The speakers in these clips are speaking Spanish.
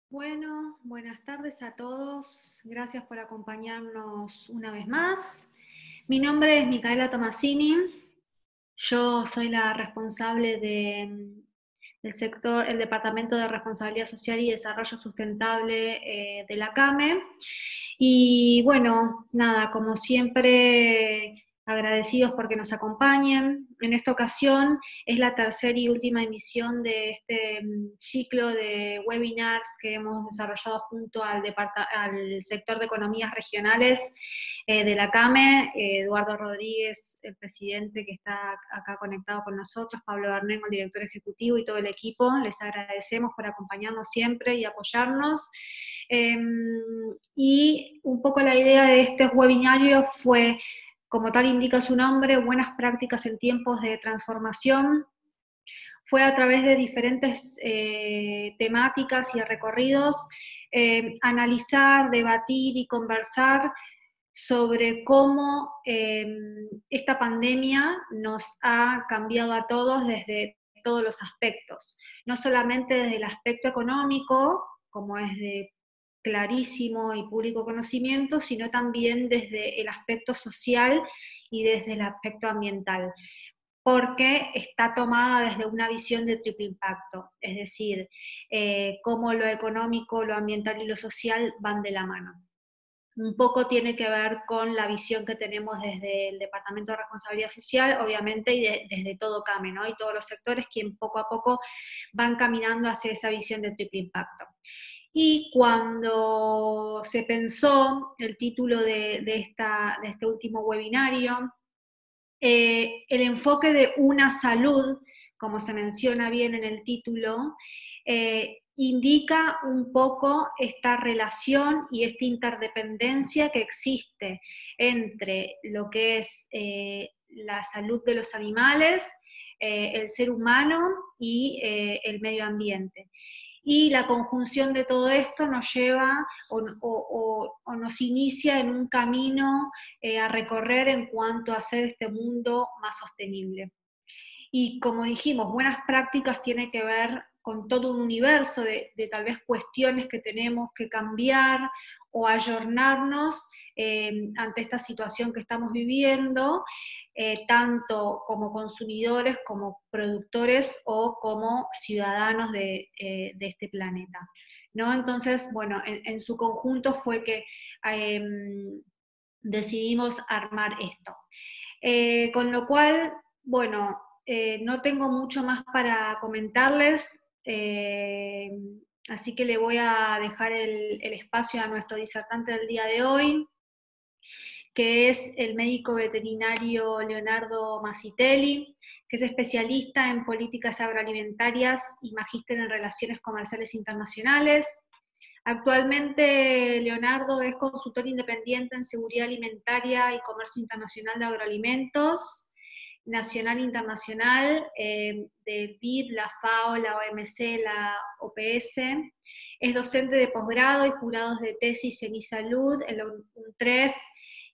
Bueno, buenas tardes a todos. Gracias por acompañarnos una vez más. Mi nombre es Micaela Tomasini. Yo soy la responsable del sector, el Departamento de Responsabilidad Social y Desarrollo Sustentable de la CAME. Y bueno, nada, como siempre, agradecidos porque nos acompañen. En esta ocasión es la tercera y última emisión de este ciclo de webinars que hemos desarrollado junto al sector de economías regionales de la CAME, Eduardo Rodríguez, el presidente que está acá conectado con nosotros, Pablo Bernengo, el director ejecutivo, y todo el equipo. Les agradecemos por acompañarnos siempre y apoyarnos. Y un poco la idea de este webinario fue, como tal indica su nombre, buenas prácticas en tiempos de transformación. Fue a través de diferentes temáticas y recorridos, analizar, debatir y conversar sobre cómo esta pandemia nos ha cambiado a todos desde todos los aspectos, no solamente desde el aspecto económico, como es de clarísimo y público conocimiento, sino también desde el aspecto social y desde el aspecto ambiental, porque está tomada desde una visión de triple impacto, es decir, cómo lo económico, lo ambiental y lo social van de la mano. Un poco tiene que ver con la visión que tenemos desde el Departamento de Responsabilidad Social, obviamente, y desde todo CAME, ¿no? Y todos los sectores quien poco a poco van caminando hacia esa visión de triple impacto. Y cuando se pensó el título de este último webinario, el enfoque de una salud, como se menciona bien en el título, indica un poco esta relación y esta interdependencia que existe entre lo que es la salud de los animales, el ser humano y el medio ambiente. Y la conjunción de todo esto nos lleva o nos inicia en un camino a recorrer en cuanto a hacer este mundo más sostenible. Y como dijimos, buenas prácticas tiene que ver con todo un universo de tal vez cuestiones que tenemos que cambiar o ayornarnos ante esta situación que estamos viviendo, tanto como consumidores, como productores o como ciudadanos de este planeta, ¿no? Entonces, bueno, en su conjunto fue que decidimos armar esto. Con lo cual, bueno, no tengo mucho más para comentarles. Así que le voy a dejar el espacio a nuestro disertante del día de hoy, que es el médico veterinario Leonardo Masitelli, que es especialista en políticas agroalimentarias y magíster en relaciones comerciales internacionales. Actualmente Leonardo es consultor independiente en seguridad alimentaria y comercio internacional de agroalimentos, nacional e internacional, del BID, la FAO, la OMC, la OPS. Es docente de posgrado y jurados de tesis en eSalud, en la UNTREF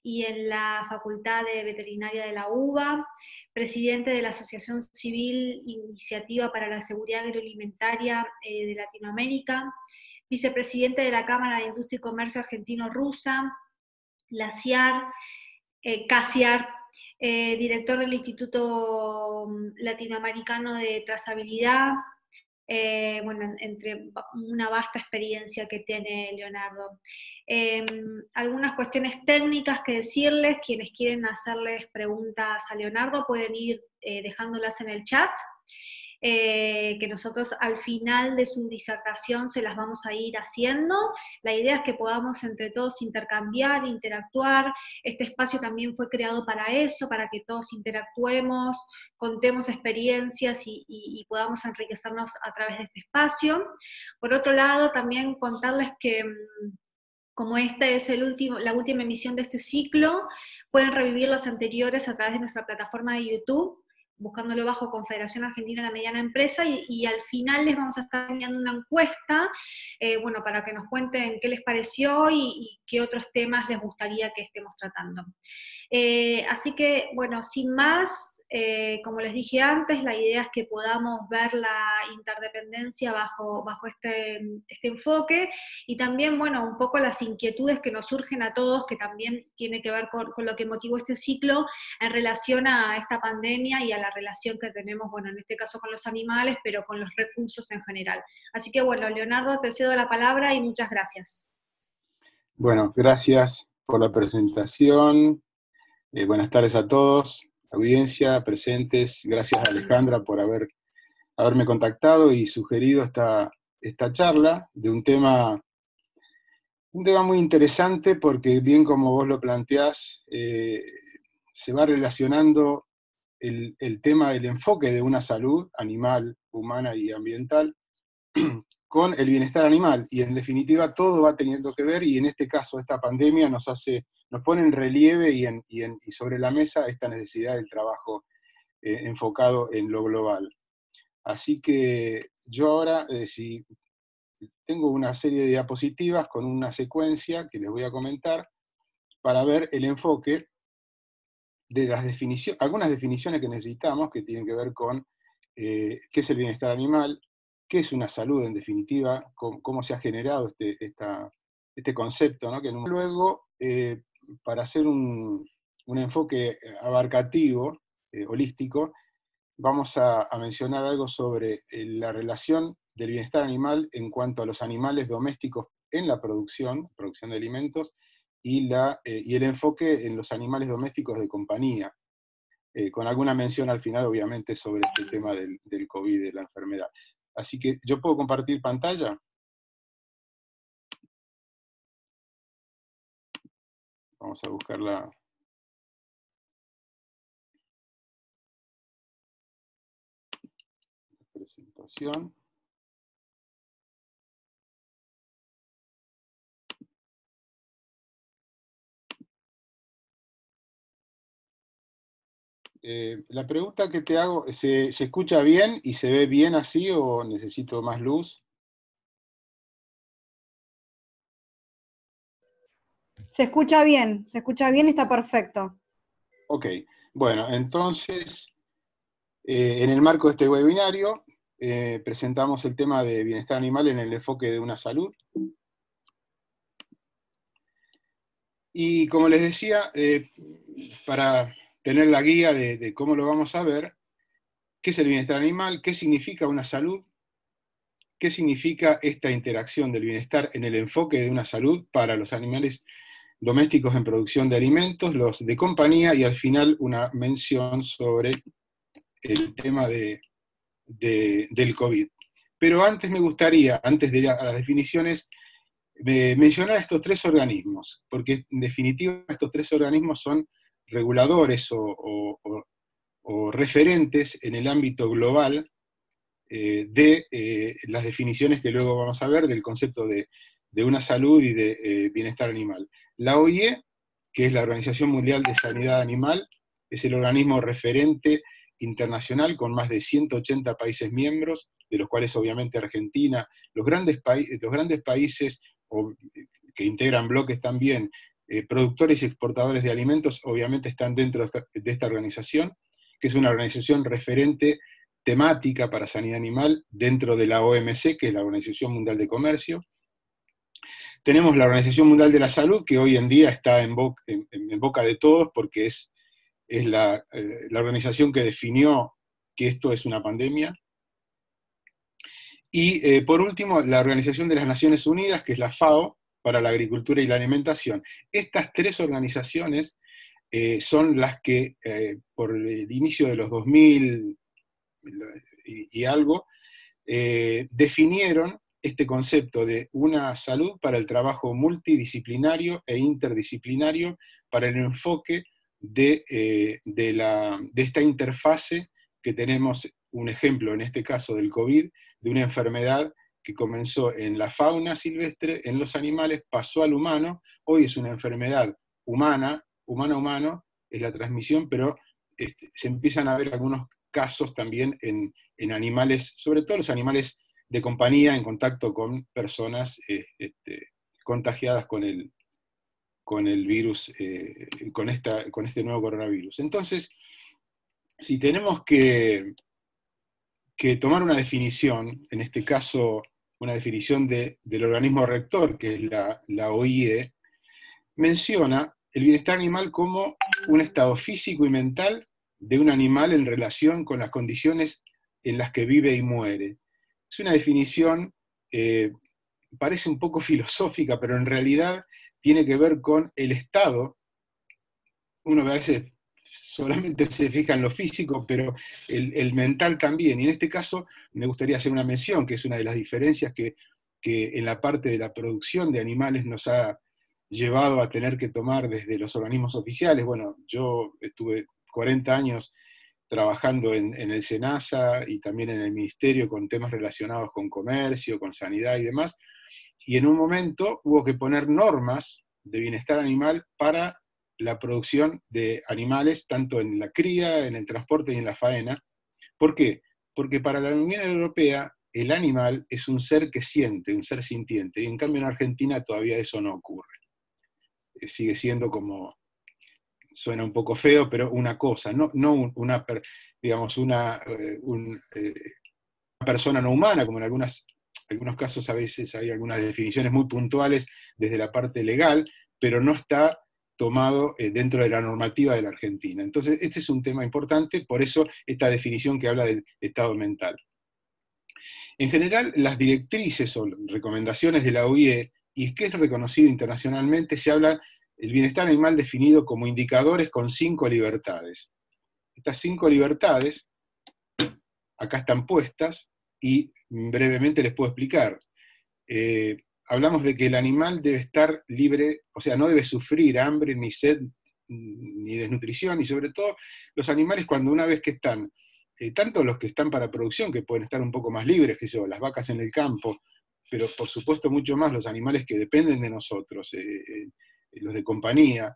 y en la Facultad de Veterinaria de la UBA, presidente de la Asociación Civil Iniciativa para la Seguridad Agroalimentaria de Latinoamérica, vicepresidente de la Cámara de Industria y Comercio Argentino-Rusa, la CASIAR, director del Instituto Latinoamericano de Trazabilidad, bueno, entre una vasta experiencia que tiene Leonardo. Algunas cuestiones técnicas que decirles, quienes quieren hacerles preguntas a Leonardo pueden ir dejándolas en el chat, que nosotros al final de su disertación se las vamos a ir haciendo. La idea es que podamos entre todos intercambiar, interactuar. Este espacio también fue creado para eso, para que todos interactuemos, contemos experiencias y podamos enriquecernos a través de este espacio. Por otro lado, también contarles que como esta es la última emisión de este ciclo, pueden revivir las anteriores a través de nuestra plataforma de YouTube, buscándolo bajo Confederación Argentina de la Mediana Empresa, y al final les vamos a estar enviando una encuesta, bueno, para que nos cuenten qué les pareció y qué otros temas les gustaría que estemos tratando. Así que, bueno, sin más, como les dije antes, la idea es que podamos ver la interdependencia bajo este enfoque, y también, bueno, un poco las inquietudes que nos surgen a todos, que también tiene que ver con lo que motivó este ciclo en relación a esta pandemia y a la relación que tenemos, bueno, en este caso con los animales, pero con los recursos en general. Así que, bueno, Leonardo, te cedo la palabra y muchas gracias. Bueno, gracias por la presentación. Buenas tardes a todos, audiencia, presentes. Gracias a Alejandra por haberme contactado y sugerido esta charla de un tema muy interesante, porque bien como vos lo planteás, se va relacionando el tema del enfoque de una salud animal, humana y ambiental con el bienestar animal, y en definitiva todo va teniendo que ver, y en este caso esta pandemia nos pone en relieve y sobre la mesa esta necesidad del trabajo enfocado en lo global. Así que yo ahora, si tengo una serie de diapositivas con una secuencia que les voy a comentar para ver el enfoque de las definiciones, algunas definiciones que necesitamos que tienen que ver con qué es el bienestar animal, qué es una salud en definitiva, cómo se ha generado este concepto, ¿no? Luego, para hacer un enfoque abarcativo, holístico, vamos a mencionar algo sobre la relación del bienestar animal en cuanto a los animales domésticos en la producción de alimentos, y el enfoque en los animales domésticos de compañía, con alguna mención al final, obviamente, sobre este tema del COVID, de la enfermedad. Así que, ¿yo puedo compartir pantalla? Vamos a buscar la presentación. La pregunta que te hago, ¿se escucha bien y se ve bien así o necesito más luz? Se escucha bien, está perfecto. Ok, bueno, entonces, en el marco de este webinario, presentamos el tema de bienestar animal en el enfoque de una salud. Y como les decía, para tener la guía de cómo lo vamos a ver, ¿qué es el bienestar animal? ¿Qué significa una salud? ¿Qué significa esta interacción del bienestar en el enfoque de una salud para los animales domésticos en producción de alimentos, los de compañía, y al final una mención sobre el tema del COVID? Pero antes me gustaría, antes de ir a las definiciones, mencionar estos tres organismos, porque en definitiva estos tres organismos son reguladores o referentes en el ámbito global de las definiciones que luego vamos a ver del concepto de una salud y de bienestar animal. La OIE, que es la Organización Mundial de Sanidad Animal, es el organismo referente internacional con más de 180 países miembros, de los cuales obviamente Argentina, los grandes países que integran bloques también, productores y exportadores de alimentos, obviamente están dentro de esta organización, que es una organización referente temática para sanidad animal dentro de la OMC, que es la Organización Mundial de Comercio. Tenemos la Organización Mundial de la Salud, que hoy en día está en boca de todos, porque es la organización que definió que esto es una pandemia. Y por último, la Organización de las Naciones Unidas, que es la FAO, para la agricultura y la alimentación. Estas tres organizaciones son las que, por el inicio de los 2000 y algo, definieron este concepto de una salud para el trabajo multidisciplinario e interdisciplinario, para el enfoque de esta interfase que tenemos, un ejemplo en este caso del COVID, de una enfermedad que comenzó en la fauna silvestre, en los animales, pasó al humano, hoy es una enfermedad humana, humano-humano, es la transmisión, pero se empiezan a ver algunos casos también en animales, sobre todo los animales de compañía, en contacto con personas contagiadas con el virus, con este nuevo coronavirus. Entonces, si tenemos que tomar una definición, en este caso una definición del organismo rector, que es la OIE, menciona el bienestar animal como un estado físico y mental de un animal en relación con las condiciones en las que vive y muere. Es una definición, parece un poco filosófica, pero en realidad tiene que ver con el estado. Uno a veces solamente se fija en lo físico, pero el mental también. Y en este caso me gustaría hacer una mención, que es una de las diferencias que en la parte de la producción de animales nos ha llevado a tener que tomar desde los organismos oficiales. Bueno, yo estuve 40 años trabajando en el SENASA y también en el Ministerio con temas relacionados con comercio, con sanidad y demás, y en un momento hubo que poner normas de bienestar animal para la producción de animales, tanto en la cría, en el transporte y en la faena. ¿Por qué? Porque para la Unión Europea el animal es un ser que siente, un ser sintiente, y en cambio en Argentina todavía eso no ocurre. Sigue siendo como, suena un poco feo, pero una cosa, no una persona no humana, como en algunos casos a veces hay algunas definiciones muy puntuales desde la parte legal, pero no está tomado dentro de la normativa de la Argentina. Entonces, este es un tema importante, por eso esta definición que habla del estado mental. En general, las directrices o recomendaciones de la OIE, y que es reconocido internacionalmente, se habla del bienestar animal definido como indicadores con 5 libertades. Estas 5 libertades, acá están puestas, y brevemente les puedo explicar. Hablamos de que el animal debe estar libre, o sea, no debe sufrir hambre, ni sed, ni desnutrición, y sobre todo los animales cuando una vez que están, tanto los que están para producción, que pueden estar un poco más libres, que yo, las vacas en el campo, pero por supuesto mucho más los animales que dependen de nosotros, los de compañía,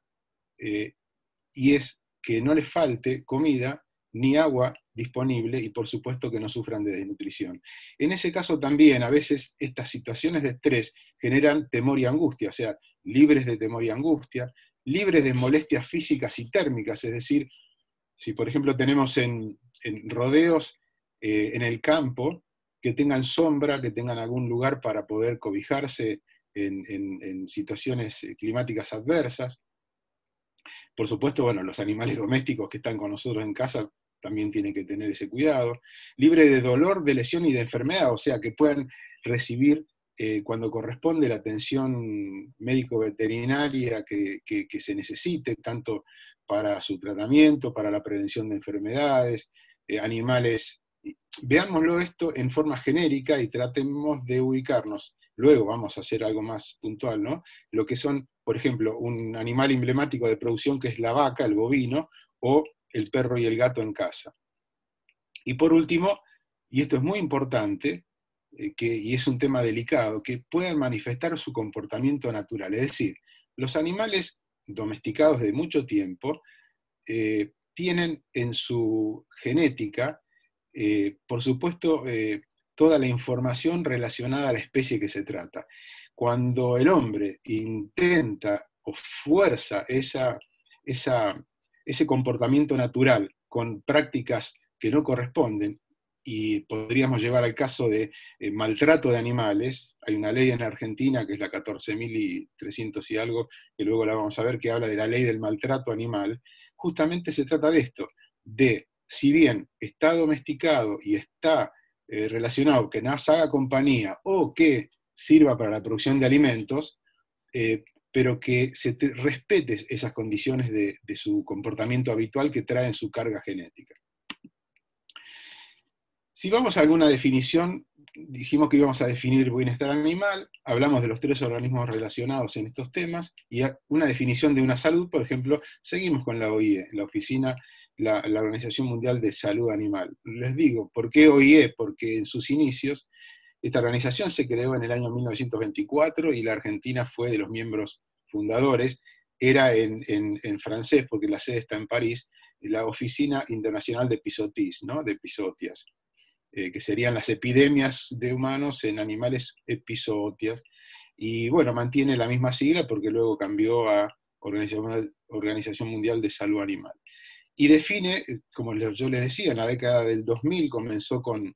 y es que no les falte comida ni agua disponible y por supuesto que no sufran de desnutrición. En ese caso también a veces estas situaciones de estrés generan temor y angustia, o sea, libres de temor y angustia, libres de molestias físicas y térmicas, es decir, si por ejemplo tenemos en rodeos en el campo, que tengan sombra, que tengan algún lugar para poder cobijarse en situaciones climáticas adversas. Por supuesto, bueno, los animales domésticos que están con nosotros en casa también tienen que tener ese cuidado. Libre de dolor, de lesión y de enfermedad, o sea, que puedan recibir cuando corresponde la atención médico-veterinaria que se necesite, tanto para su tratamiento, para la prevención de enfermedades, animales Veámoslo esto en forma genérica y tratemos de ubicarnos. Luego vamos a hacer algo más puntual, ¿no? Lo que son, por ejemplo, un animal emblemático de producción que es la vaca, el bovino, o el perro y el gato en casa. Y por último, y esto es muy importante, y es un tema delicado, que puedan manifestar su comportamiento natural. Es decir, los animales domesticados de mucho tiempo tienen en su genética, por supuesto, toda la información relacionada a la especie que se trata. Cuando el hombre intenta o fuerza ese comportamiento natural con prácticas que no corresponden, y podríamos llevar al caso de maltrato de animales. Hay una ley en Argentina, que es la 14.300 y algo, que luego la vamos a ver, que habla de la ley del maltrato animal. Justamente se trata de esto, de, si bien está domesticado y está relacionado, que nos haga compañía o que sirva para la producción de alimentos, pero que se respete esas condiciones de su comportamiento habitual que traen su carga genética. Si vamos a alguna definición, dijimos que íbamos a definir bienestar animal, hablamos de los 3 organismos relacionados en estos temas, y una definición de una salud, por ejemplo, seguimos con la OIE, la Organización Mundial de Salud Animal. Les digo, ¿por qué OIE? Porque en sus inicios, esta organización se creó en el año 1924 y la Argentina fue de los miembros fundadores, era en francés, porque la sede está en París, la Oficina Internacional de Epizotis, ¿no? De epizootias. Que serían las epidemias de humanos en animales epizootias, y bueno, mantiene la misma sigla porque luego cambió a Organización Mundial de Salud Animal. Y define, como yo les decía, en la década del 2000 comenzó con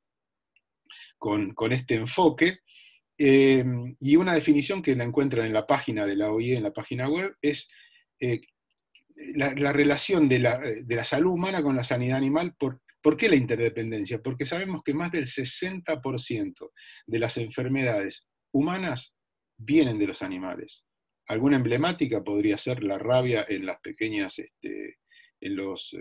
este enfoque, y una definición que la encuentran en la página de la OIE, en la página web, es la relación de la salud humana con la sanidad animal. ¿Por qué la interdependencia? Porque sabemos que más del 60% de las enfermedades humanas vienen de los animales. Alguna emblemática podría ser la rabia en las pequeñas, en los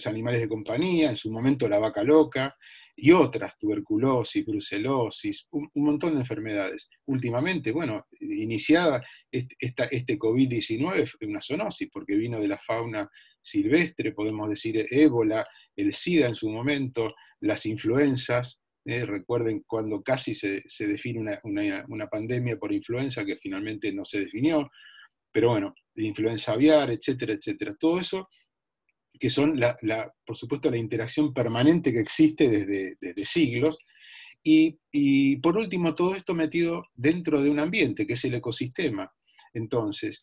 animales de compañía, en su momento la vaca loca, y otras, tuberculosis, brucelosis, un montón de enfermedades. Últimamente, bueno, iniciada este COVID-19 fue una zoonosis, porque vino de la fauna silvestre, podemos decir ébola, el SIDA en su momento, las influenzas. Recuerden cuando casi se define una pandemia por influenza, que finalmente no se definió, pero bueno, la influenza aviar, etcétera, etcétera. Todo eso que son, por supuesto, la interacción permanente que existe desde siglos, y por último, todo esto metido dentro de un ambiente, que es el ecosistema. Entonces,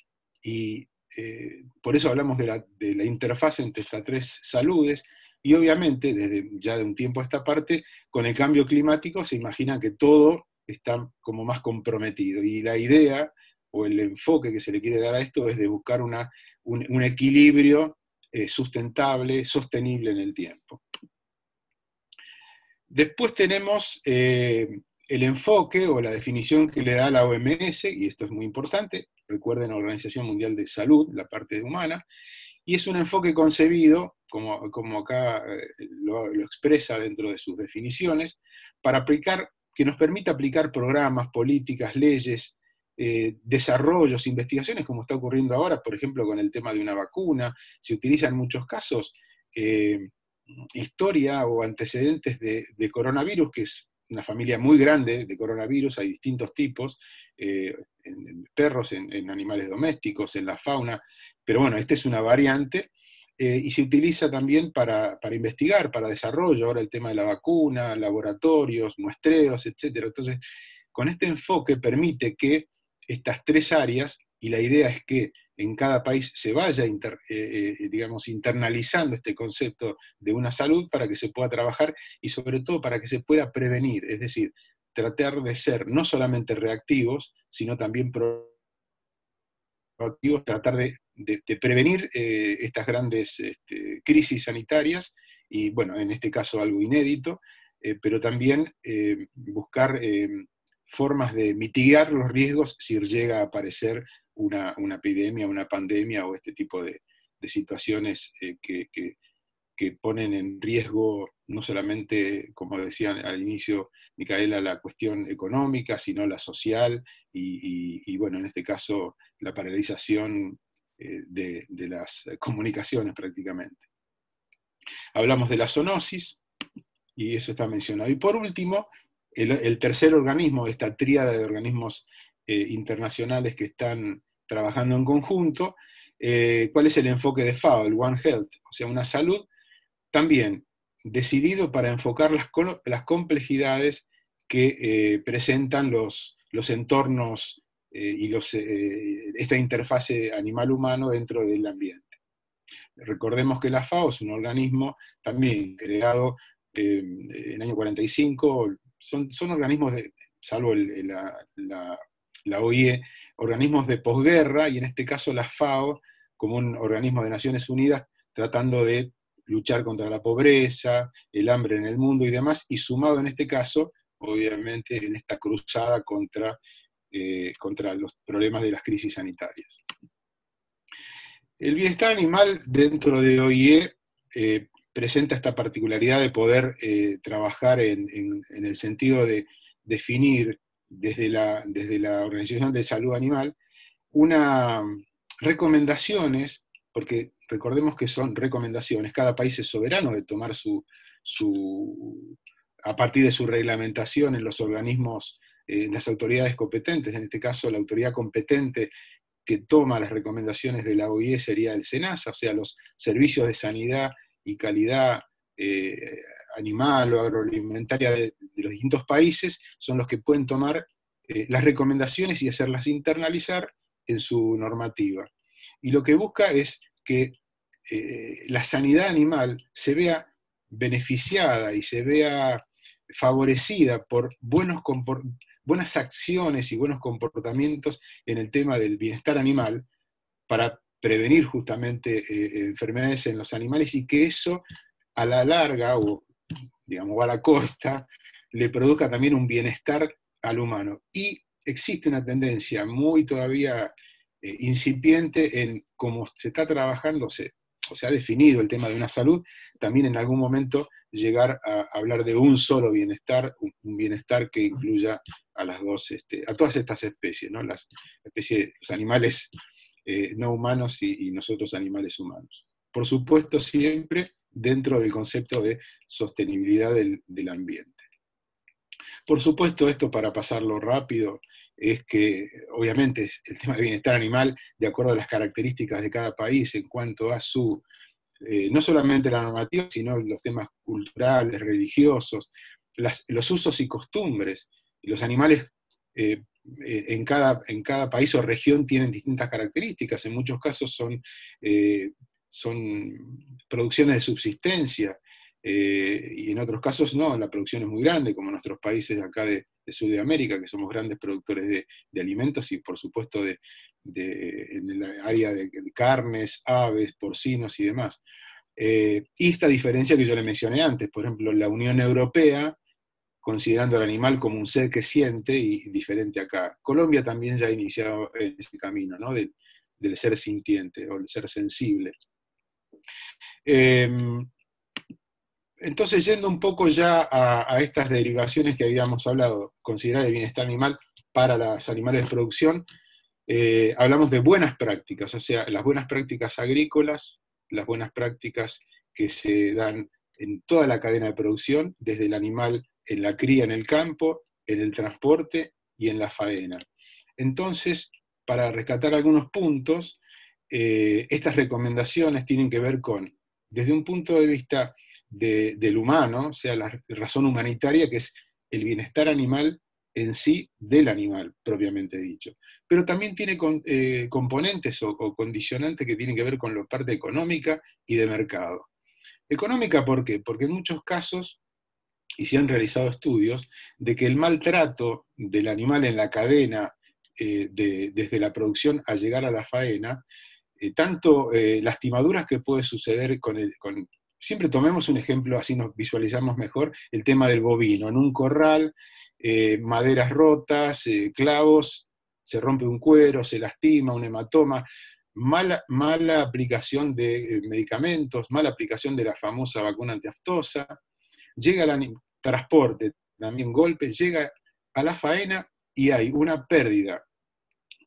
por eso hablamos de la interfaz entre estas 3 saludes, y obviamente, desde ya de un tiempo a esta parte, con el cambio climático se imagina que todo está como más comprometido, y la idea, o el enfoque que se le quiere dar a esto, es de buscar un equilibrio sustentable, sostenible en el tiempo. Después tenemos el enfoque o la definición que le da la OMS, y esto es muy importante, recuerden la Organización Mundial de Salud, la parte humana, y es un enfoque concebido, como acá lo expresa dentro de sus definiciones, que nos permita aplicar programas, políticas, leyes, desarrollos, investigaciones, como está ocurriendo ahora, por ejemplo, con el tema de una vacuna. Se utiliza en muchos casos historia o antecedentes de coronavirus, que es una familia muy grande de coronavirus, hay distintos tipos, en perros, en animales domésticos, en la fauna, pero bueno, esta es una variante, y se utiliza también para investigar, para desarrollo, ahora el tema de la vacuna, laboratorios, muestreos, etc. Entonces, con este enfoque permite que estas 3 áreas, y la idea es que en cada país se vaya digamos, internalizando este concepto de una salud para que se pueda trabajar y sobre todo para que se pueda prevenir, es decir, tratar de ser no solamente reactivos, sino también proactivos, tratar de prevenir estas grandes crisis sanitarias, y bueno, en este caso algo inédito, pero también buscar formas de mitigar los riesgos si llega a aparecer una epidemia, una pandemia o este tipo de situaciones que que ponen en riesgo no solamente, como decían al inicio Micaela, la cuestión económica, sino la social y bueno, en este caso la paralización de las comunicaciones prácticamente. Hablamos de la zoonosis, y eso está mencionado. Y por último, el tercer organismo, esta tríada de organismos internacionales que están trabajando en conjunto, ¿cuál es el enfoque de FAO, el One Health? O sea, una salud también decidido para enfocar las complejidades que presentan los entornos y esta interfase animal-humano dentro del ambiente. Recordemos que la FAO es un organismo también creado en el año 45, son organismos, salvo la OIE, organismos de posguerra, y en este caso la FAO, como un organismo de Naciones Unidas, tratando de luchar contra la pobreza, el hambre en el mundo y demás, y sumado en este caso, obviamente, en esta cruzada contra los problemas de las crisis sanitarias. El bienestar animal dentro de OIE presenta esta particularidad de poder trabajar en el sentido de definir desde la Organización de Salud Animal recomendaciones, porque recordemos que son recomendaciones, cada país es soberano de tomar a partir de su reglamentación en los organismos, en las autoridades competentes, en este caso la autoridad competente que toma las recomendaciones de la OIE sería el SENASA, o sea, los servicios de sanidad y calidad animal o agroalimentaria de los distintos países son los que pueden tomar las recomendaciones y hacerlas internalizar en su normativa. Y lo que busca es que la sanidad animal se vea beneficiada y se vea favorecida por buenas acciones y buenos comportamientos en el tema del bienestar animal para prevenir justamente enfermedades en los animales, y que eso a la larga o digamos a la corta le produzca también un bienestar al humano. Y existe una tendencia muy todavía incipiente en cómo se está trabajando, o se ha definido el tema de una salud, también en algún momento llegar a hablar de un solo bienestar, un bienestar que incluya a las dos, a todas estas especies, ¿no? Las especies, los animales no humanos y nosotros animales humanos. Por supuesto, siempre dentro del concepto de sostenibilidad del ambiente. Por supuesto, esto para pasarlo rápido, es que obviamente el tema de bienestar animal, de acuerdo a las características de cada país en cuanto a su, no solamente la normativa, sino los temas culturales, religiosos, los usos y costumbres. Los animales en cada país o región tienen distintas características, en muchos casos son producciones de subsistencia, y en otros casos no, la producción es muy grande, como nuestros países de acá de Sudamérica, que somos grandes productores de alimentos y por supuesto en el área de carnes, aves, porcinos y demás. Y esta diferencia que yo le mencioné antes, por ejemplo, la Unión Europea, considerando al animal como un ser que siente, y diferente acá. Colombia también ya ha iniciado ese camino, ¿no? del ser sintiente o el ser sensible. Entonces, yendo un poco ya a estas derivaciones que habíamos hablado, considerar el bienestar animal para los animales de producción, hablamos de buenas prácticas, o sea, las buenas prácticas agrícolas, las buenas prácticas que se dan en toda la cadena de producción, desde el animal en la cría en el campo, en el transporte y en la faena. Entonces, para rescatar algunos puntos, estas recomendaciones tienen que ver con, desde un punto de vista del humano, o sea, la razón humanitaria, que es el bienestar animal en sí del animal, propiamente dicho. Pero también tiene componentes o condicionantes que tienen que ver con la parte económica y de mercado. Económica, ¿por qué? Porque en muchos casos, y se han realizado estudios, de que el maltrato del animal en la cadena, desde la producción a llegar a la faena, tanto lastimaduras que puede suceder siempre tomemos un ejemplo, así nos visualizamos mejor, el tema del bovino, en un corral, maderas rotas, clavos, se rompe un cuero, se lastima, un hematoma, mala aplicación de medicamentos, mala aplicación de la famosa vacuna antiaftosa, llega al transporte, también golpes, llega a la faena y hay una pérdida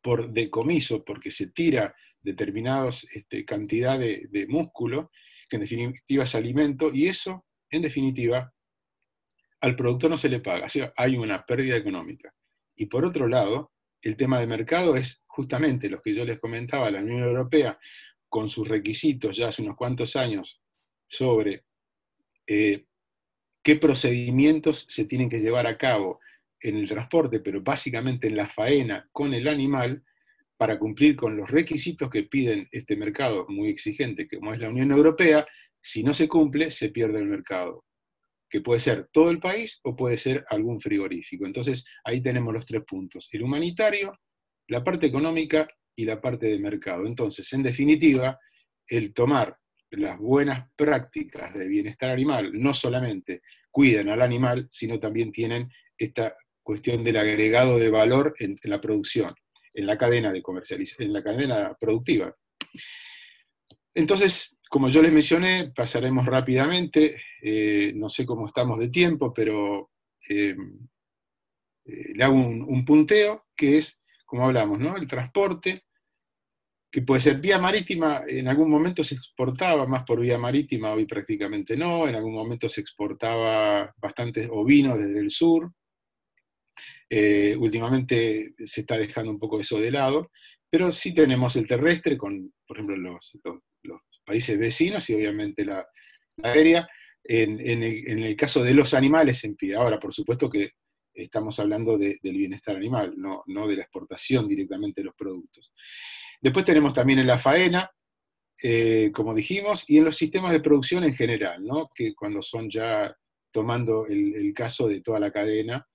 por decomiso, porque se tira determinadas cantidad de músculo, que en definitiva es alimento, y eso, en definitiva, al productor no se le paga, o sea, hay una pérdida económica. Y por otro lado, el tema de mercado es justamente lo que yo les comentaba, la Unión Europea, con sus requisitos ya hace unos cuantos años sobre qué procedimientos se tienen que llevar a cabo en el transporte, pero básicamente en la faena con el animal, para cumplir con los requisitos que piden este mercado muy exigente, como es la Unión Europea. Si no se cumple, se pierde el mercado, que puede ser todo el país o puede ser algún frigorífico. Entonces, ahí tenemos los 3 puntos: el humanitario, la parte económica y la parte de mercado. Entonces, en definitiva, el tomar las buenas prácticas de bienestar animal no solamente cuidan al animal, sino también tienen esta cuestión del agregado de valor en la producción, en la cadena de comercialización, en la cadena productiva. Entonces, como yo les mencioné, pasaremos rápidamente, no sé cómo estamos de tiempo, pero le hago un punteo, que es, como hablamos, ¿no? El transporte, que puede ser vía marítima. En algún momento se exportaba más por vía marítima, hoy prácticamente no. En algún momento se exportaba bastantes ovinos desde el sur. Últimamente se está dejando un poco eso de lado, pero sí tenemos el terrestre con, por ejemplo, los países vecinos y obviamente la aérea. En el caso de los animales en pie. Ahora, por supuesto que estamos hablando del bienestar animal, no de la exportación directamente de los productos. Después tenemos también en la faena, como dijimos, y en los sistemas de producción en general, ¿no? Que cuando son ya tomando el caso de toda la cadena,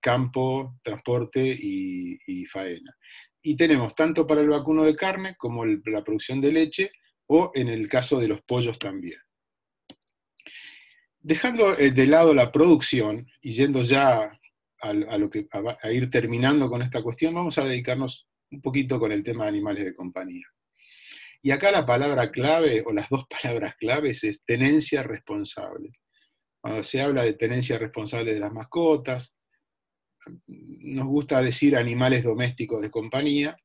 campo, transporte y faena. Y tenemos tanto para el vacuno de carne como la producción de leche, o en el caso de los pollos también. Dejando de lado la producción y yendo ya a ir terminando con esta cuestión, vamos a dedicarnos un poquito con el tema de animales de compañía. Y acá la palabra clave, o las 2 palabras claves, es tenencia responsable. Cuando se habla de tenencia responsable de las mascotas, nos gusta decir animales domésticos de compañía,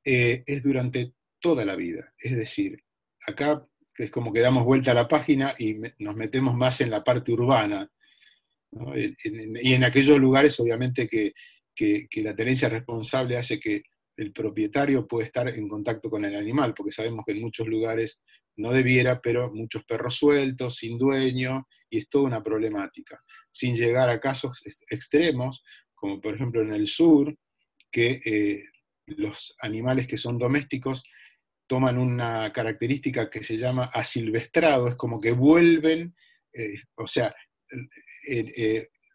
es durante toda la vida. Es decir, acá es como que damos vuelta a la página y nos metemos más en la parte urbana, ¿no? Y en aquellos lugares, obviamente, que la tenencia responsable hace que el propietario puede estar en contacto con el animal, porque sabemos que en muchos lugares no debiera, pero muchos perros sueltos, sin dueño, y es toda una problemática. Sin llegar a casos extremos, como por ejemplo en el sur, que los animales que son domésticos toman una característica que se llama asilvestrado, es como que vuelven, o sea,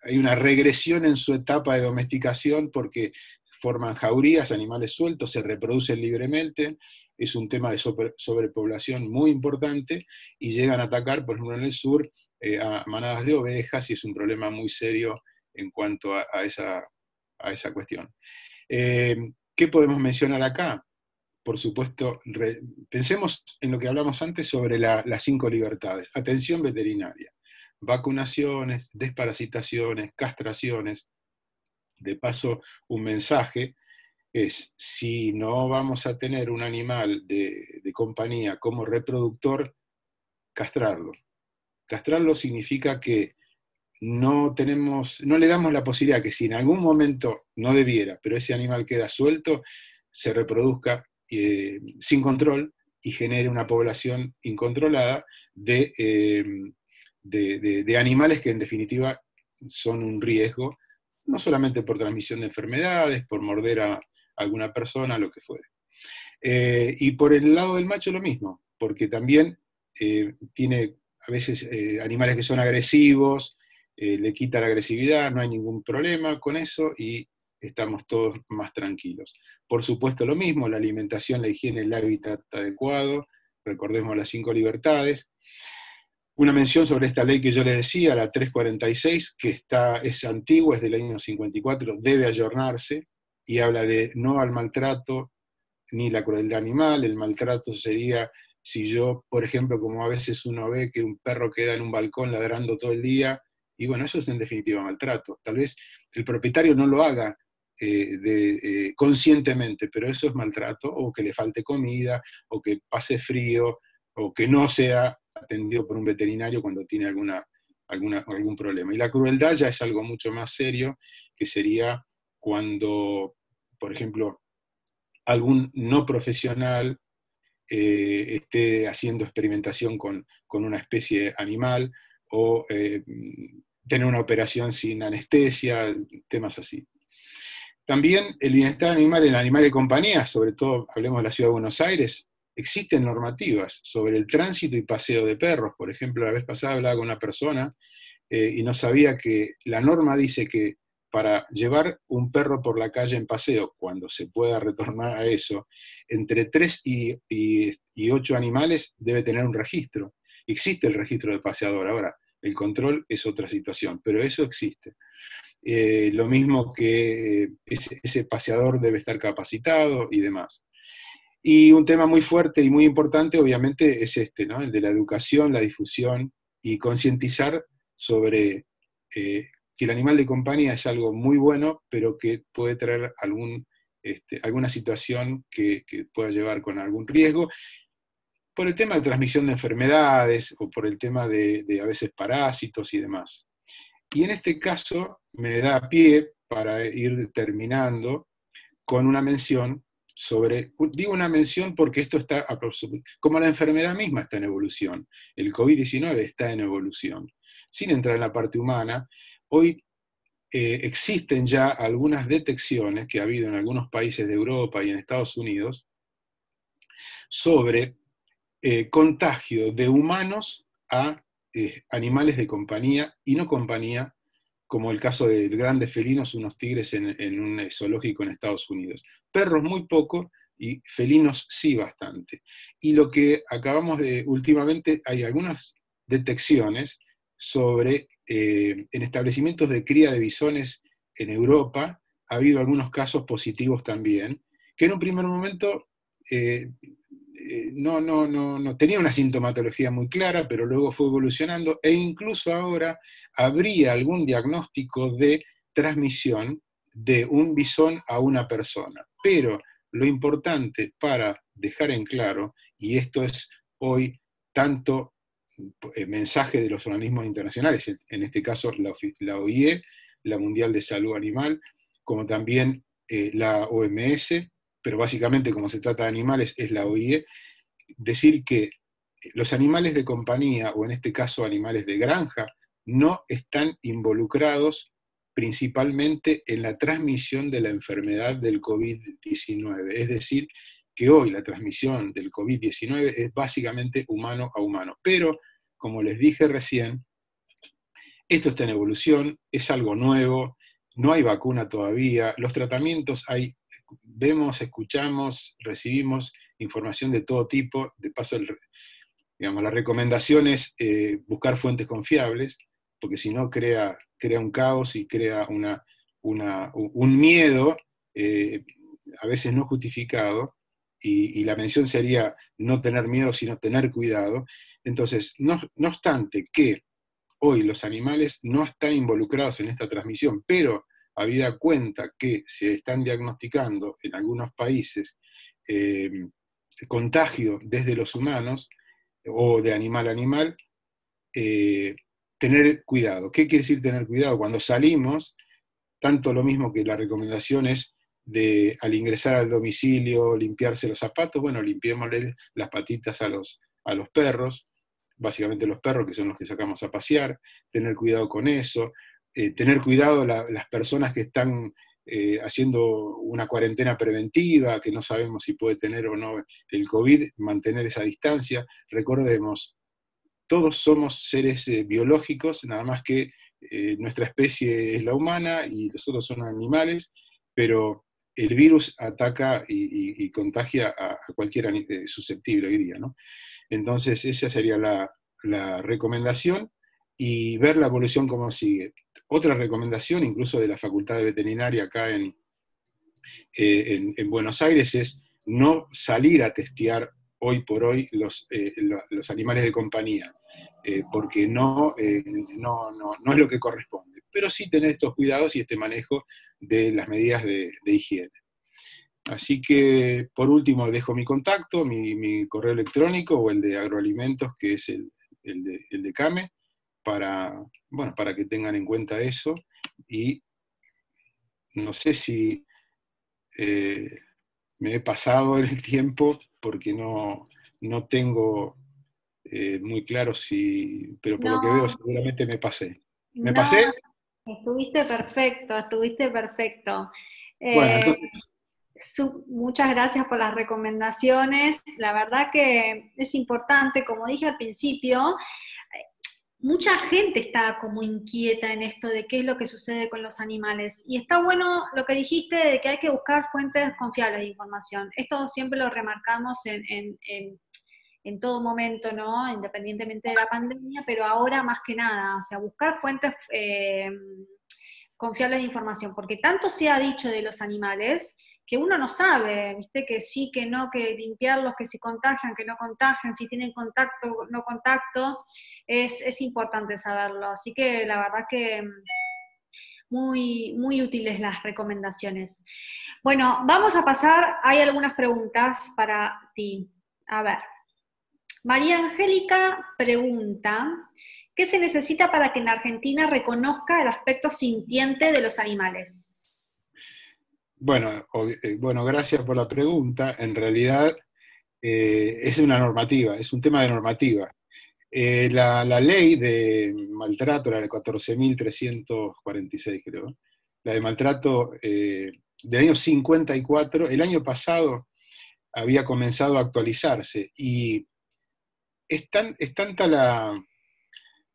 hay una regresión en su etapa de domesticación porque forman jaurías, animales sueltos, se reproducen libremente, es un tema de sobrepoblación muy importante, y llegan a atacar, por ejemplo en el sur, a manadas de ovejas, y es un problema muy serio en cuanto a esa cuestión. ¿Qué podemos mencionar acá? Por supuesto, pensemos en lo que hablamos antes sobre las 5 libertades. Atención veterinaria, vacunaciones, desparasitaciones, castraciones. De paso, un mensaje es: si no vamos a tener un animal de compañía como reproductor, castrarlo. Castrarlo significa que no le damos la posibilidad que si en algún momento no debiera, pero ese animal queda suelto, se reproduzca sin control y genere una población incontrolada de animales que en definitiva son un riesgo, no solamente por transmisión de enfermedades, por morder a alguna persona, lo que fuere. Y por el lado del macho lo mismo, porque también tiene a veces animales que son agresivos, le quita la agresividad, no hay ningún problema con eso y estamos todos más tranquilos. Por supuesto lo mismo, la alimentación, la higiene, el hábitat adecuado, recordemos las 5 libertades. Una mención sobre esta ley que yo les decía, la 346, que es antigua, es del año 54, debe ayornarse, y habla de no al maltrato, ni la crueldad animal. El maltrato sería si yo, por ejemplo, como a veces uno ve que un perro queda en un balcón ladrando todo el día, y bueno, eso es en definitiva maltrato. Tal vez el propietario no lo haga conscientemente, pero eso es maltrato, o que le falte comida, o que pase frío, o que no sea atendido por un veterinario cuando tiene algún problema. Y la crueldad ya es algo mucho más serio, que sería cuando, por ejemplo, algún no profesional esté haciendo experimentación con una especie animal, o tener una operación sin anestesia, temas así. También el bienestar animal, el animal de compañía, sobre todo hablemos de la Ciudad de Buenos Aires, existen normativas sobre el tránsito y paseo de perros. Por ejemplo, la vez pasada hablaba con una persona y no sabía que la norma dice que para llevar un perro por la calle en paseo, cuando se pueda retornar a eso, entre 3 y 8 animales debe tener un registro. Existe el registro de paseador. Ahora, el control es otra situación, pero eso existe. Lo mismo que ese paseador debe estar capacitado y demás. Y un tema muy fuerte y muy importante, obviamente, es ¿no? El de la educación, la difusión y concientizar sobre que el animal de compañía es algo muy bueno, pero que puede traer alguna situación que pueda llevar con algún riesgo, por el tema de transmisión de enfermedades o por el tema de a veces parásitos y demás. Y en este caso me da pie para ir terminando con una mención sobre, digo una mención porque esto está, como la enfermedad misma está en evolución, el COVID-19 está en evolución. Sin entrar en la parte humana, hoy existen ya algunas detecciones que ha habido en algunos países de Europa y en Estados Unidos sobre contagio de humanos a animales de compañía y no compañía, como el caso de grandes felinos, unos tigres en un zoológico en Estados Unidos. Perros muy poco y felinos sí bastante. Y lo que acabamos de, últimamente, hay algunas detecciones sobre, en establecimientos de cría de bisones en Europa, ha habido algunos casos positivos también, que en un primer momento no tenía una sintomatología muy clara, pero luego fue evolucionando, e incluso ahora habría algún diagnóstico de transmisión de un bisón a una persona. Pero lo importante para dejar en claro, y esto es hoy tanto mensaje de los organismos internacionales, en este caso la OIE, la Mundial de Salud Animal, como también la OMS, pero básicamente como se trata de animales es la OIE, decir que los animales de compañía, o en este caso animales de granja, no están involucrados principalmente en la transmisión de la enfermedad del COVID-19. Es decir, que hoy la transmisión del COVID-19 es básicamente humano a humano. Pero, como les dije recién, esto está en evolución, es algo nuevo, no hay vacuna todavía, los tratamientos vemos, escuchamos, recibimos información de todo tipo. De paso, la recomendación es buscar fuentes confiables, porque si no crea un caos y crea un miedo, a veces no justificado, y la mención sería no tener miedo, sino tener cuidado. Entonces, no obstante que hoy los animales no están involucrados en esta transmisión, pero habida cuenta que se están diagnosticando en algunos países contagio desde los humanos o de animal a animal, tener cuidado. ¿Qué quiere decir tener cuidado? Cuando salimos, tanto lo mismo que la recomendación es de al ingresar al domicilio limpiarse los zapatos, bueno, limpiémosle las patitas a los perros, básicamente los perros que son los que sacamos a pasear, tener cuidado con eso, tener cuidado las personas que están haciendo una cuarentena preventiva, que no sabemos si puede tener o no el COVID, mantener esa distancia. Recordemos, todos somos seres biológicos, nada más que nuestra especie es la humana y los otros son animales, pero el virus ataca y contagia a cualquiera susceptible hoy día, ¿no? Entonces esa sería la recomendación, y ver la evolución cómo sigue. Otra recomendación, incluso de la Facultad de Veterinaria acá en Buenos Aires, es no salir a testear hoy por hoy los animales de compañía, porque no es lo que corresponde. Pero sí tener estos cuidados y este manejo de las medidas de higiene. Así que, por último, dejo mi contacto, mi correo electrónico o el de agroalimentos, que es el de CAME, para que tengan en cuenta eso. Y no sé si me he pasado el tiempo, porque no tengo muy claro si, pero por lo que veo No, seguramente me pasé. ¿Me no, pasé? estuviste perfecto, estuviste perfecto. Bueno, Eh, entonces, Muchas gracias por las recomendaciones. La verdad que es importante, como dije al principio, mucha gente está como inquieta en esto de qué es lo que sucede con los animales. Y está bueno lo que dijiste de que hay que buscar fuentes confiables de información. Esto siempre lo remarcamos en todo momento, ¿no? Independientemente de la pandemia, pero ahora más que nada, o sea, buscar fuentes confiables de información, porque tanto se ha dicho de los animales que uno no sabe, ¿viste? Que sí, que no, que limpiarlos, que si contagian, que no contagian, si tienen contacto, no contacto, es importante saberlo. Así que la verdad que muy, muy útiles las recomendaciones. Bueno, vamos a pasar, hay algunas preguntas para ti. A ver, María Angélica pregunta, ¿qué se necesita para que en Argentina reconozca el aspecto sintiente de los animales? bueno, gracias por la pregunta. En realidad es una normativa, es un tema de normativa. La ley de maltrato, la de 14.346 creo, la de maltrato del año 54, el año pasado había comenzado a actualizarse, y es tanta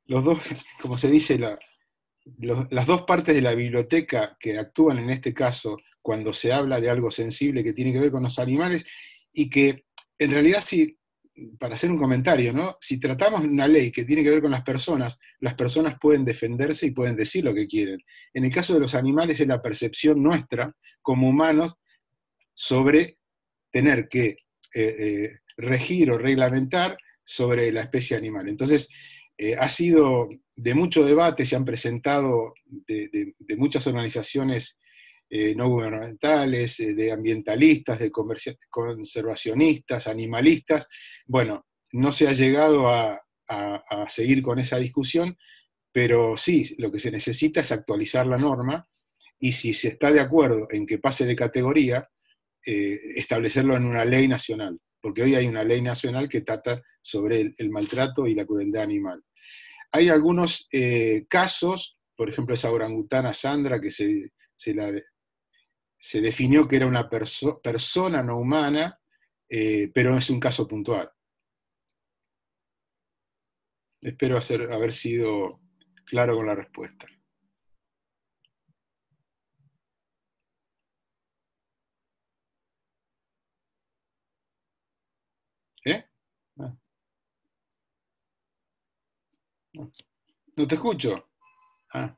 los dos, como se dice, las dos partes de la biblioteca que actúan en este caso cuando se habla de algo sensible que tiene que ver con los animales, y que en realidad, si, para hacer un comentario, ¿no? Si tratamos una ley que tiene que ver con las personas pueden defenderse y pueden decir lo que quieren. En el caso de los animales es la percepción nuestra como humanos sobre tener que regir o reglamentar sobre la especie animal. Entonces, ha sido de mucho debate, se han presentado de muchas organizaciones no gubernamentales, de ambientalistas, de conservacionistas, animalistas. Bueno, no se ha llegado a seguir con esa discusión, pero sí, lo que se necesita es actualizar la norma, y si se está de acuerdo en que pase de categoría, establecerlo en una ley nacional, porque hoy hay una ley nacional que trata sobre el maltrato y la crueldad animal. Hay algunos casos, por ejemplo esa orangutana Sandra, que se definió que era una persona no humana, pero es un caso puntual. Espero haber sido claro con la respuesta. ¿Eh? Ah. No te escucho. Ah.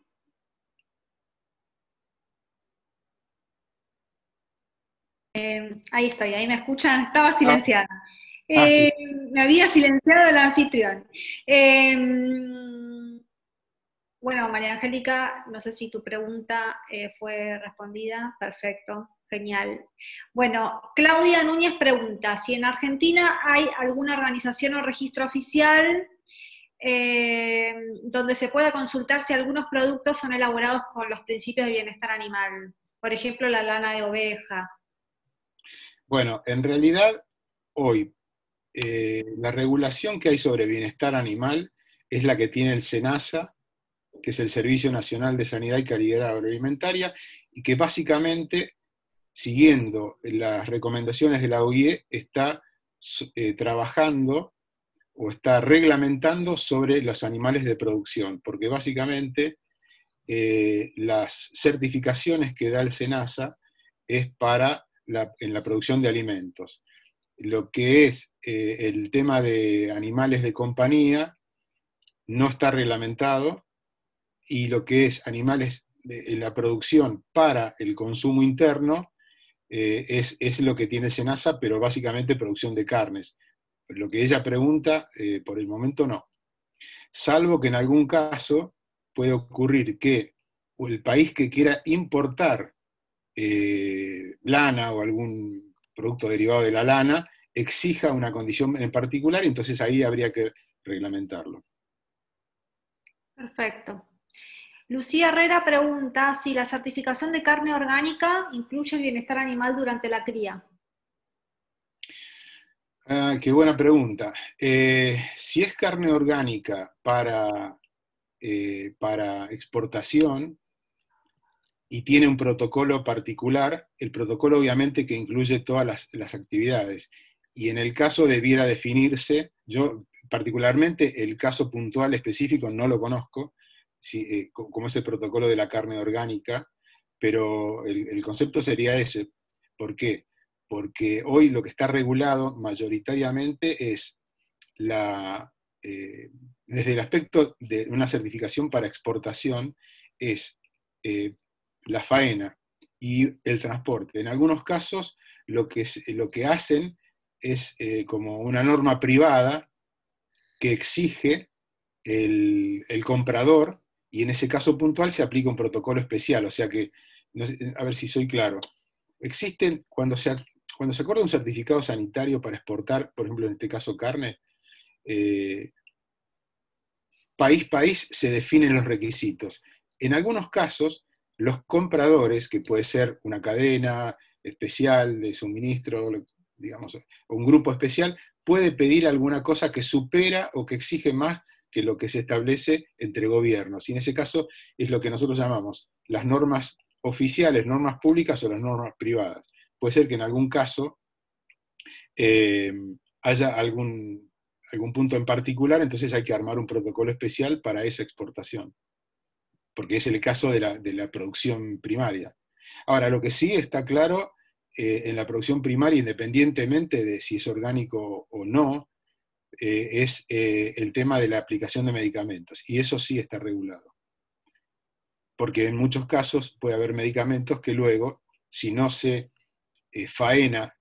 Ahí estoy, ahí me escuchan, estaba silenciada. Sí. Me había silenciado el anfitrión. Bueno, María Angélica, no sé si tu pregunta fue respondida. Perfecto, genial. Bueno, Claudia Núñez pregunta si en Argentina hay alguna organización o registro oficial donde se pueda consultar si algunos productos son elaborados con los principios de bienestar animal. Por ejemplo, la lana de oveja. Bueno, en realidad, hoy, la regulación que hay sobre bienestar animal es la que tiene el SENASA, que es el Servicio Nacional de Sanidad y Calidad Agroalimentaria, y que básicamente, siguiendo las recomendaciones de la OIE, está trabajando o está reglamentando sobre los animales de producción, porque básicamente las certificaciones que da el SENASA es en la producción de alimentos. Lo que es el tema de animales de compañía no está reglamentado, y lo que es animales en la producción para el consumo interno es lo que tiene SENASA, pero básicamente producción de carnes. Lo que ella pregunta, por el momento no. Salvo que en algún caso puede ocurrir que el país que quiera importar lana o algún producto derivado de la lana exija una condición en particular, y entonces ahí habría que reglamentarlo. Perfecto. Lucía Herrera pregunta si la certificación de carne orgánica incluye el bienestar animal durante la cría. Ah, qué buena pregunta. Si es carne orgánica para exportación y tiene un protocolo particular, el protocolo obviamente que incluye todas las actividades. Y en el caso debiera definirse, yo particularmente el caso puntual específico no lo conozco, como es el protocolo de la carne orgánica, pero el concepto sería ese. ¿Por qué? Porque hoy lo que está regulado mayoritariamente es desde el aspecto de una certificación para exportación, es la faena y el transporte. En algunos casos lo que hacen es como una norma privada que exige el comprador, y en ese caso puntual se aplica un protocolo especial. O sea que, no sé, a ver si soy claro, existen, cuando se acuerda un certificado sanitario para exportar, por ejemplo en este caso carne, país se definen los requisitos. En algunos casos, los compradores, que puede ser una cadena especial de suministro, digamos, o un grupo especial, puede pedir alguna cosa que supera o que exige más que lo que se establece entre gobiernos. Y en ese caso es lo que nosotros llamamos las normas oficiales, normas públicas o las normas privadas. Puede ser que en algún caso haya algún punto en particular, entonces hay que armar un protocolo especial para esa exportación, porque es el caso de la producción primaria. Ahora, lo que sí está claro en la producción primaria, independientemente de si es orgánico o no, es el tema de la aplicación de medicamentos, y eso sí está regulado. Porque en muchos casos puede haber medicamentos que luego, si no se faena,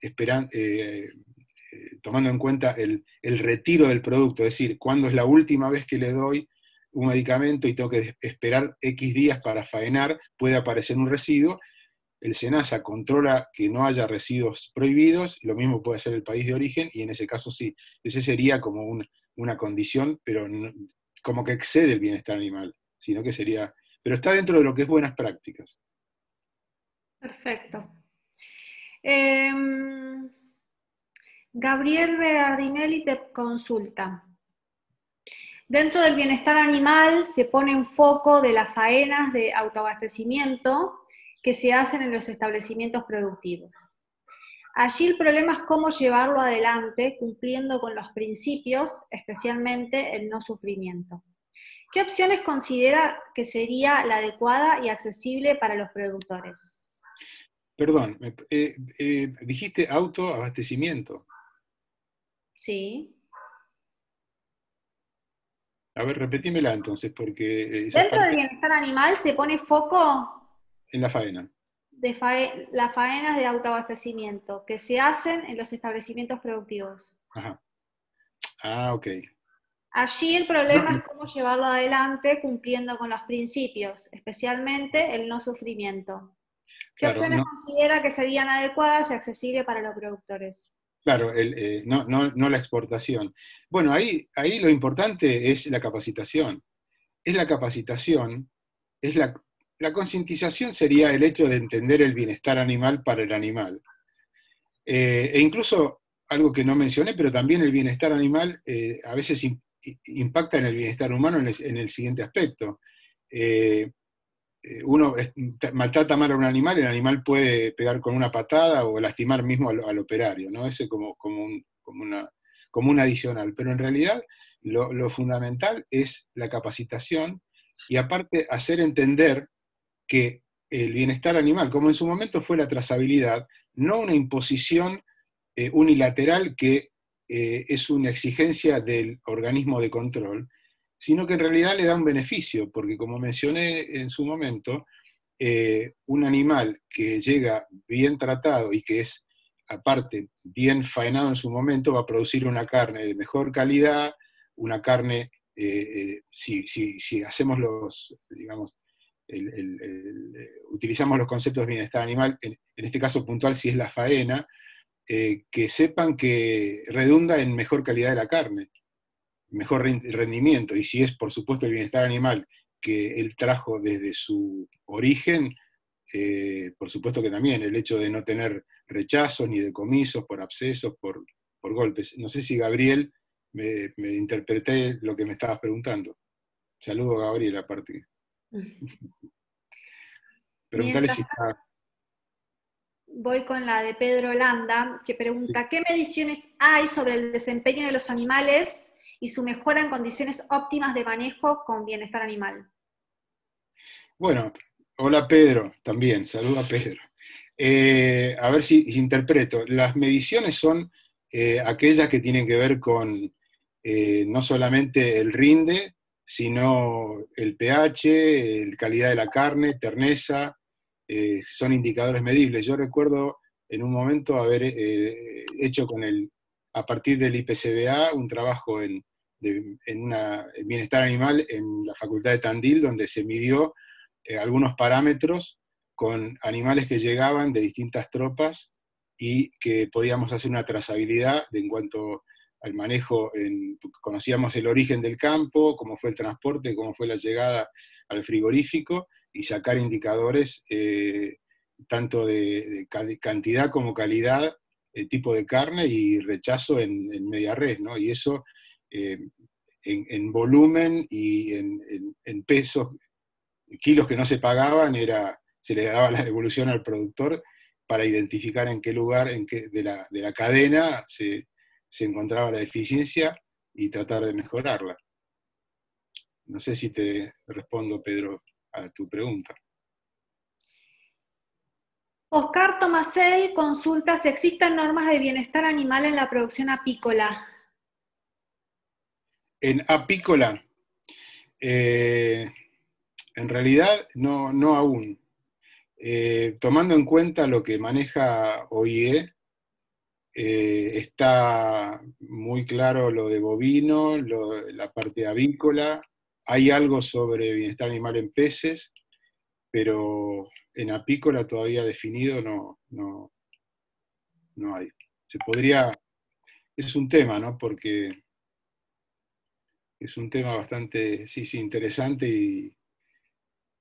tomando en cuenta el retiro del producto, es decir, cuándo es la última vez que le doy un medicamento y tengo que esperar X días para faenar, puede aparecer un residuo. El SENASA controla que no haya residuos prohibidos, lo mismo puede hacer el país de origen, y en ese caso sí. Ese sería como una condición, pero no, como que excede el bienestar animal, sino que sería, pero está dentro de lo que es buenas prácticas. Perfecto. Gabriel Berardinelli te consulta. Dentro del bienestar animal se pone en foco de las faenas de autoabastecimiento que se hacen en los establecimientos productivos. Allí el problema es cómo llevarlo adelante cumpliendo con los principios, especialmente el no sufrimiento. ¿Qué opciones considera que sería la adecuada y accesible para los productores? Perdón, dijiste autoabastecimiento. Sí. A ver, repetímela entonces, porque esa Dentro del parte bienestar animal se pone foco en la faena. de las faenas de autoabastecimiento que se hacen en los establecimientos productivos. Ajá. Ah, ok. Allí el problema es cómo llevarlo adelante cumpliendo con los principios, especialmente el no sufrimiento. ¿Qué Claro, opciones no, considera que serían adecuadas y accesibles para los productores? claro, no la exportación. Bueno, ahí lo importante es la capacitación. Es la capacitación, es la concientización sería el hecho de entender el bienestar animal para el animal. E incluso, algo que no mencioné, pero también el bienestar animal a veces impacta en el bienestar humano en el siguiente aspecto. Uno maltrata mal a un animal, el animal puede pegar con una patada o lastimar mismo al operario, ¿no? Ese como un adicional. Pero en realidad lo fundamental es la capacitación, y aparte hacer entender que el bienestar animal, como en su momento fue la trazabilidad, no una imposición unilateral que es una exigencia del organismo de control, sino que en realidad le da un beneficio, porque como mencioné en su momento, un animal que llega bien tratado y que es, aparte, bien faenado en su momento, va a producir una carne de mejor calidad, una carne, si hacemos digamos, utilizamos los conceptos de bienestar animal, en este caso puntual, si es la faena, que sepan que redunda en mejor calidad de la carne, mejor rendimiento, y si es, por supuesto, el bienestar animal que él trajo desde su origen, por supuesto que también el hecho de no tener rechazos ni decomisos por abscesos, por golpes. No sé si Gabriel me interpreté lo que me estabas preguntando. Saludo a Gabriel aparte. Preguntale Mientras si está... voy con la de Pedro Landa, que pregunta, ¿qué mediciones hay sobre el desempeño de los animales y su mejora en condiciones óptimas de manejo con bienestar animal? Bueno, hola Pedro, también, saludo a Pedro. A ver si interpreto. Las mediciones son aquellas que tienen que ver con no solamente el rinde, sino el pH, la calidad de la carne, terneza, son indicadores medibles. Yo recuerdo en un momento haber hecho a partir del IPCBA un trabajo en bienestar animal en la Facultad de Tandil, donde se midió algunos parámetros con animales que llegaban de distintas tropas y que podíamos hacer una trazabilidad en cuanto al manejo, conocíamos el origen del campo, cómo fue el transporte, cómo fue la llegada al frigorífico, y sacar indicadores tanto de cantidad como calidad, tipo de carne y rechazo en media res, ¿no? Y eso en volumen y en pesos, kilos que no se pagaban, se le daba la devolución al productor para identificar en qué lugar de la cadena se encontraba la deficiencia y tratar de mejorarla. No sé si te respondo, Pedro, a tu pregunta. Oscar Tomasel consulta si existen normas de bienestar animal en la producción apícola. En apícola, en realidad no aún. Tomando en cuenta lo que maneja OIE, está muy claro lo de bovino, la parte avícola, hay algo sobre bienestar animal en peces, pero en apícola todavía definido no hay. Se podría, es un tema, ¿no? Porque es un tema bastante, sí, interesante y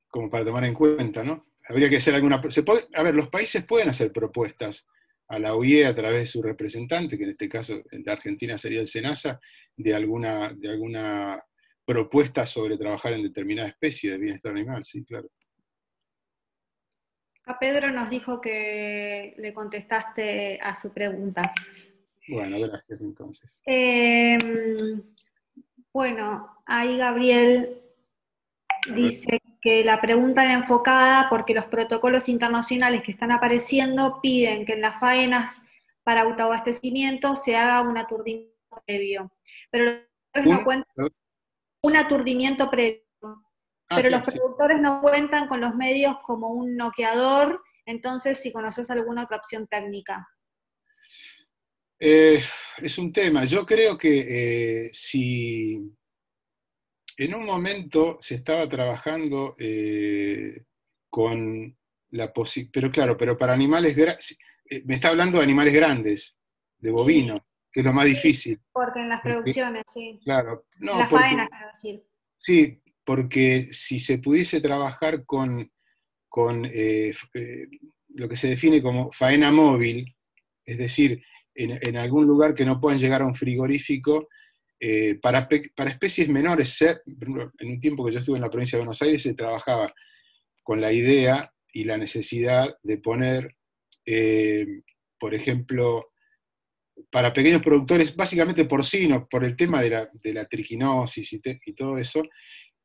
como para tomar en cuenta, ¿no? Habría que hacer alguna... a ver, los países pueden hacer propuestas a la OIE a través de su representante, que en este caso en la Argentina sería el SENASA, de alguna propuesta sobre trabajar en determinada especie de bienestar animal, sí, claro. Acá Pedro nos dijo que le contestaste a su pregunta. Bueno, gracias entonces. Bueno, ahí Gabriel dice que la pregunta era enfocada porque los protocolos internacionales que están apareciendo piden que en las faenas para autoabastecimiento se haga un aturdimiento previo. Pero un aturdimiento previo. Pero los productores no cuentan con los medios como un noqueador, entonces si conoces alguna otra opción técnica. Es un tema. Yo creo que si en un momento se estaba trabajando con la posibilidad, pero claro, pero para animales grandes, me está hablando de animales grandes, de bovinos, que es lo más difícil. Porque en las producciones, sí. Claro, no, en las faenas, quiero decir. Sí, porque si se pudiese trabajar con lo que se define como faena móvil, es decir, en algún lugar que no puedan llegar a un frigorífico, para especies menores, en un tiempo que yo estuve en la provincia de Buenos Aires, se trabajaba con la idea y la necesidad de poner, por ejemplo, para pequeños productores, básicamente porcinos, por el tema de la triquinosis y todo eso,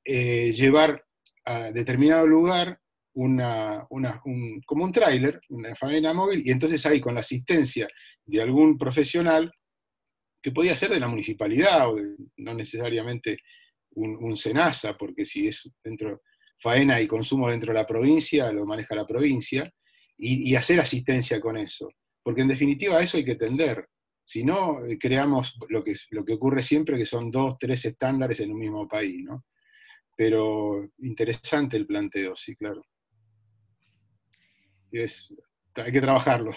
llevar a determinado lugar como un tráiler, una faena móvil, y entonces ahí con la asistencia de algún profesional, que podía ser de la municipalidad, o no necesariamente un SENASA, porque si es dentro faena y consumo dentro de la provincia, lo maneja la provincia, y hacer asistencia con eso. Porque en definitiva a eso hay que tender. Si no, creamos lo que ocurre siempre, que son 2, 3 estándares en un mismo país, ¿no? Pero interesante el planteo, sí, claro. Hay que trabajarlo.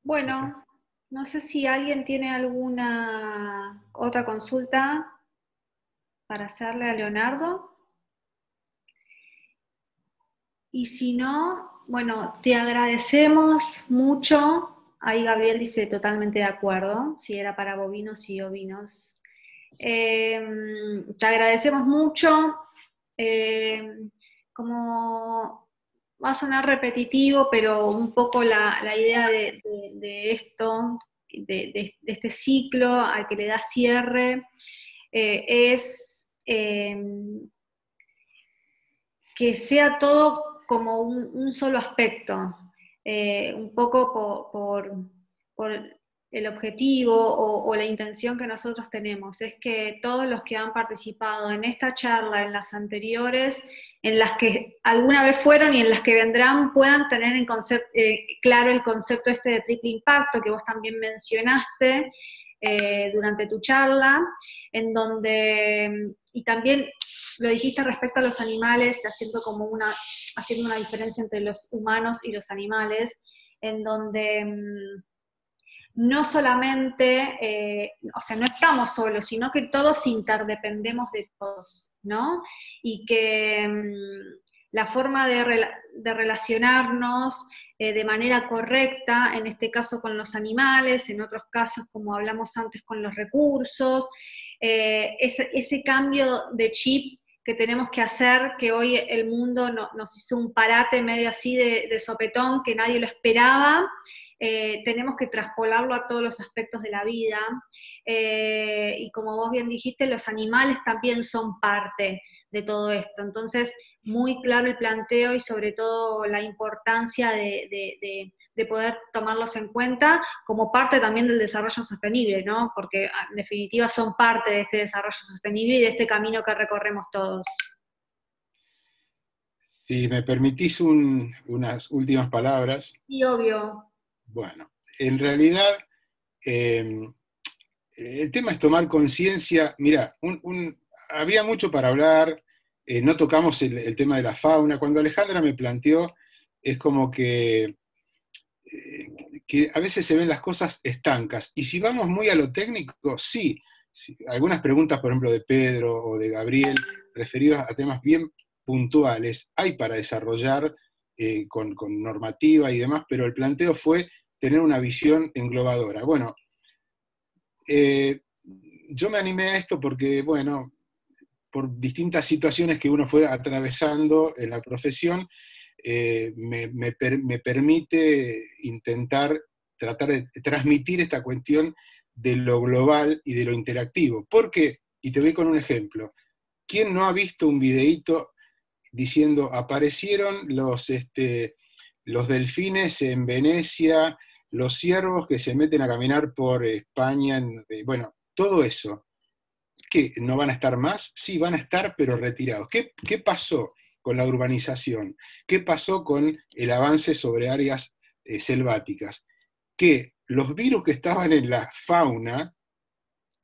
Bueno, no sé si alguien tiene alguna otra consulta para hacerle a Leonardo. Y si no, bueno, te agradecemos mucho. Ahí Gabriel dice totalmente de acuerdo, si era para bovinos y ovinos. Te agradecemos mucho. Como va a sonar repetitivo, pero un poco la idea de esto, de este ciclo al que le da cierre, es que sea todo como un solo aspecto, un poco por el objetivo o la intención que nosotros tenemos, es que todos los que han participado en esta charla, en las anteriores, en las que alguna vez fueron y en las que vendrán, puedan tener claro el concepto este de triple impacto que vos también mencionaste durante tu charla, en donde, y también lo dijiste respecto a los animales, haciendo una diferencia entre los humanos y los animales, en donde no solamente, o sea, no estamos solos, sino que todos interdependemos de todos, ¿no? Y que la forma de relacionarnos de manera correcta, en este caso con los animales, en otros casos, como hablamos antes, con los recursos, ese cambio de chip que tenemos que hacer, que hoy el mundo nos hizo un parate medio así de sopetón, que nadie lo esperaba, tenemos que traspolarlo a todos los aspectos de la vida, y como vos bien dijiste, los animales también son parte de todo esto. Entonces, muy claro el planteo y sobre todo la importancia de poder tomarlos en cuenta como parte también del desarrollo sostenible, ¿no? Porque en definitiva son parte de este desarrollo sostenible y de este camino que recorremos todos. Si me permitís unas últimas palabras. Sí, obvio. Bueno, en realidad el tema es tomar conciencia. Mira, había mucho para hablar, no tocamos el tema de la fauna. Cuando Alejandra me planteó, es como que a veces se ven las cosas estancas. Y si vamos muy a lo técnico, sí. Algunas preguntas, por ejemplo, de Pedro o de Gabriel, referidas a temas bien puntuales, hay para desarrollar con normativa y demás, pero el planteo fue tener una visión englobadora. Bueno, yo me animé a esto porque, bueno, por distintas situaciones que uno fue atravesando en la profesión, me permite intentar tratar de transmitir esta cuestión de lo global y de lo interactivo. Porque, y te voy con un ejemplo, ¿quién no ha visto un videíto diciendo aparecieron los delfines en Venecia, los ciervos que se meten a caminar por España, bueno, todo eso? ¿Qué? ¿No van a estar más? Sí, van a estar, pero retirados. ¿Qué pasó con la urbanización? ¿Qué pasó con el avance sobre áreas selváticas? Que los virus que estaban en la fauna,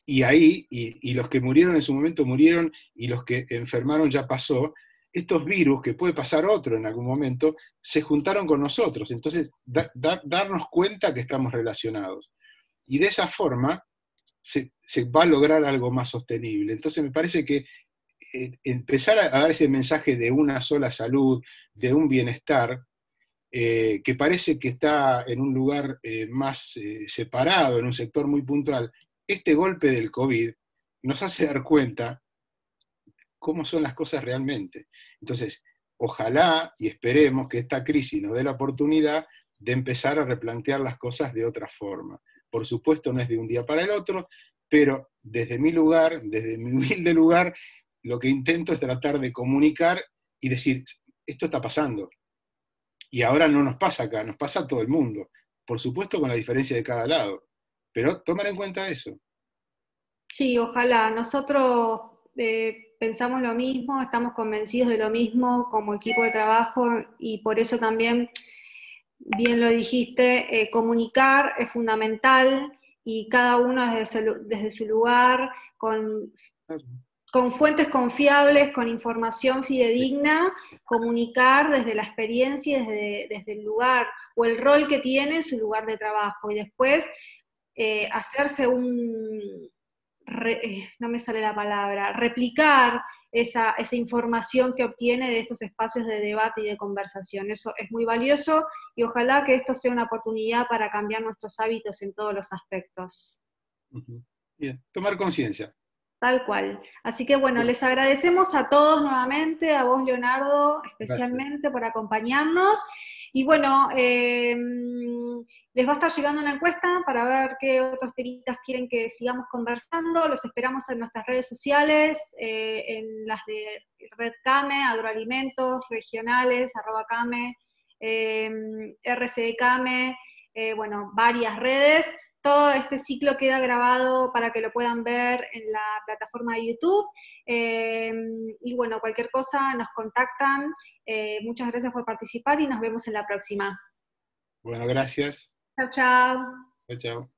y ahí, y los que murieron en su momento murieron, y los que enfermaron ya pasó, estos virus, que puede pasar otro en algún momento, se juntaron con nosotros. Entonces, darnos cuenta que estamos relacionados. Y de esa forma se va a lograr algo más sostenible. Entonces me parece que empezar a dar ese mensaje de una sola salud, de un bienestar, que parece que está en un lugar más separado, en un sector muy puntual, este golpe del COVID nos hace dar cuenta cómo son las cosas realmente. Entonces, ojalá y esperemos que esta crisis nos dé la oportunidad de empezar a replantear las cosas de otra forma. Por supuesto, no es de un día para el otro, pero desde mi lugar, desde mi humilde lugar, lo que intento es tratar de comunicar y decir, esto está pasando. Y ahora no nos pasa acá, nos pasa a todo el mundo. Por supuesto con la diferencia de cada lado, pero tomar en cuenta eso. Sí, ojalá. Nosotros pensamos lo mismo, estamos convencidos de lo mismo como equipo de trabajo y por eso también, bien lo dijiste, comunicar es fundamental y cada uno desde su lugar, con fuentes confiables, con información fidedigna, comunicar desde la experiencia y desde el lugar o el rol que tiene su lugar de trabajo y después hacerse no me sale la palabra, replicar esa información que obtiene de estos espacios de debate y de conversación. Eso es muy valioso y ojalá que esto sea una oportunidad para cambiar nuestros hábitos en todos los aspectos. Bien, tomar conciencia. Tal cual. Así que bueno, les agradecemos a todos nuevamente, a vos Leonardo especialmente Gracias. por acompañarnos. Y bueno, les va a estar llegando una encuesta para ver qué otros temitas quieren que sigamos conversando. Los esperamos en nuestras redes sociales, en las de Red Came, Agroalimentos, Regionales, @Came, RCD Came, bueno, varias redes. Todo este ciclo queda grabado para que lo puedan ver en la plataforma de YouTube. Y bueno, cualquier cosa nos contactan. Muchas gracias por participar y nos vemos en la próxima. Bueno, gracias. Chao, chao. Chao, chao.